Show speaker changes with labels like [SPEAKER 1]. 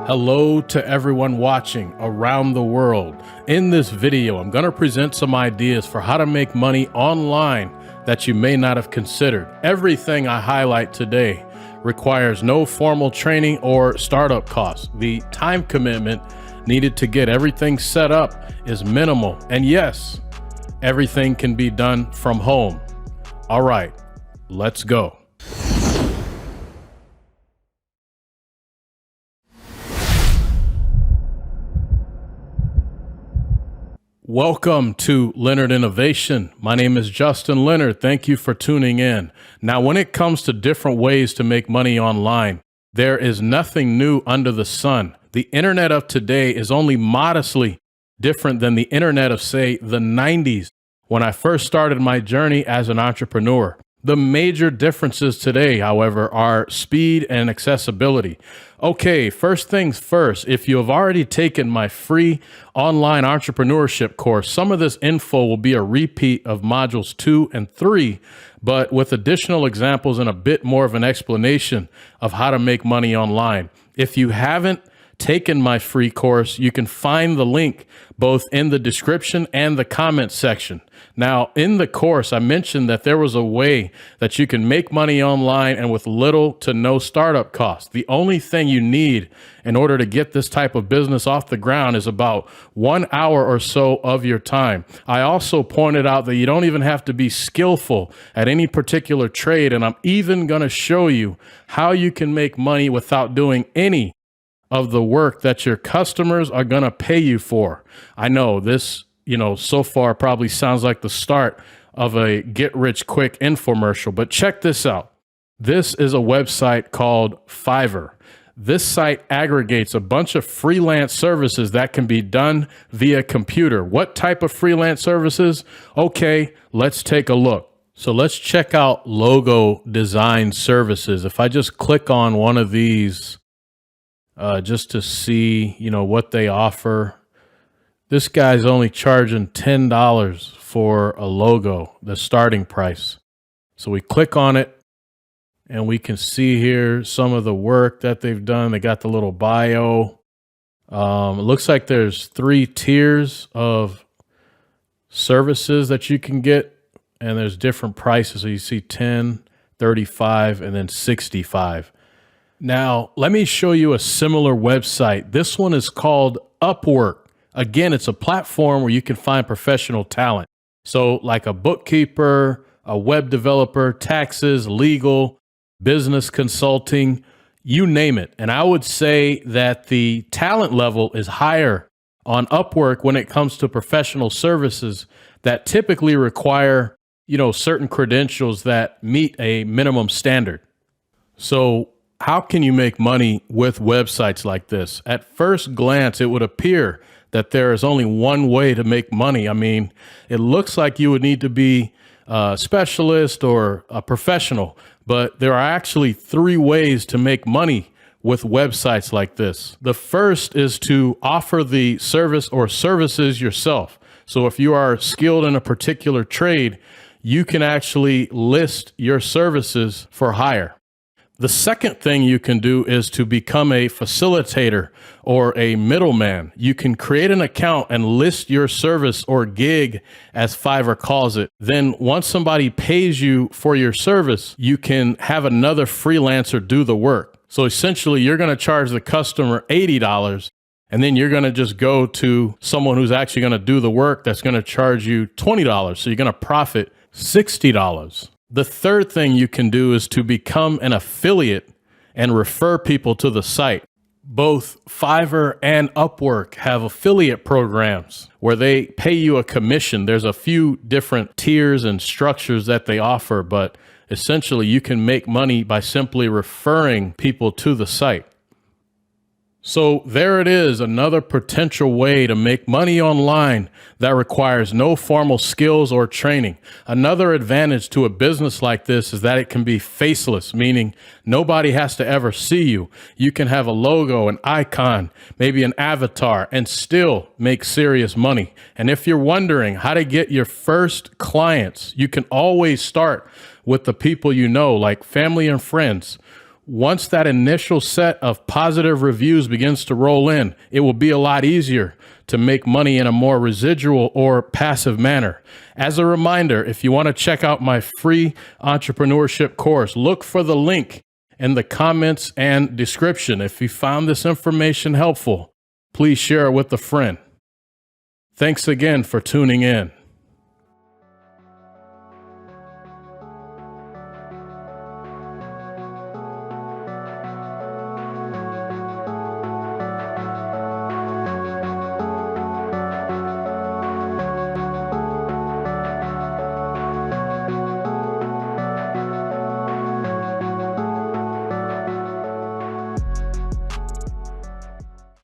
[SPEAKER 1] Hello to everyone watching around the world. In this video, I'm going to present some ideas for how to make money online that you may not have considered. Everything I highlight today requires no formal training or startup costs. The time commitment needed to get everything set up is minimal. And yes, everything can be done from home. All right, let's go. Welcome to Leonard Innovation. My name is Justin Leonard. Thank you for tuning in. Now, when it comes to different ways to make money online, there is nothing new under the sun. The internet of today is only modestly different than the internet of, say, the 90s, when I first started my journey as an entrepreneur. The major differences today, however, are speed and accessibility. Okay, first things first, if you have already taken my free online entrepreneurship course, some of this info will be a repeat of modules 2 and 3, but with additional examples and a bit more of an explanation of how to make money online. If you haven't taken my free course, you can find the link both in the description and the comment section. Now, in the course, I mentioned that there was a way that you can make money online and with little to no startup costs. The only thing you need in order to get this type of business off the ground is about 1 hour or so of your time. I also pointed out that you don't even have to be skillful at any particular trade, and I'm even going to show you how you can make money without doing any of the work that your customers are going to pay you for. I know this, so far probably sounds like the start of a get-rich-quick infomercial, but check this out. This is a website called Fiverr. This site aggregates a bunch of freelance services that can be done via computer. What type of freelance services? Okay, let's take a look. So let's check out logo design services. If I just click on one of these, just to see, what they offer. This guy's only charging $10 for a logo, the starting price. So we click on it and we can see here some of the work that they've done. They got the little bio. It looks like there's 3 tiers of services that you can get, and there's different prices. So you see 10, 35, and then 65. Now, let me show you a similar website. This one is called Upwork. Again, it's a platform where you can find professional talent. So like a bookkeeper, a web developer, taxes, legal, business consulting, you name it. And I would say that the talent level is higher on Upwork when it comes to professional services that typically require, certain credentials that meet a minimum standard. So how can you make money with websites like this? At first glance, it would appear that there is only one way to make money. I mean, it looks like you would need to be a specialist or a professional, but there are actually 3 ways to make money with websites like this. The first is to offer the service or services yourself. So if you are skilled in a particular trade, you can actually list your services for hire. The second thing you can do is to become a facilitator or a middleman. You can create an account and list your service or gig, as Fiverr calls it. Then once somebody pays you for your service, you can have another freelancer do the work. So essentially, you're going to charge the customer $80, and then you're going to just go to someone who's actually going to do the work that's going to charge you $20. So you're going to profit $60. The third thing you can do is to become an affiliate and refer people to the site. Both Fiverr and Upwork have affiliate programs where they pay you a commission. There's a few different tiers and structures that they offer, but essentially you can make money by simply referring people to the site. So there it is, another potential way to make money online that requires no formal skills or training. Another advantage to a business like this is that it can be faceless, meaning nobody has to ever see you. You can have a logo, an icon, maybe an avatar, and still make serious money. And if you're wondering how to get your first clients, you can always start with the people you know, like family and friends. Once that initial set of positive reviews begins to roll in, it will be a lot easier to make money in a more residual or passive manner. As a reminder, if you want to check out my free entrepreneurship course, look for the link in the comments and description. If you found this information helpful, please share it with a friend. Thanks again for tuning in.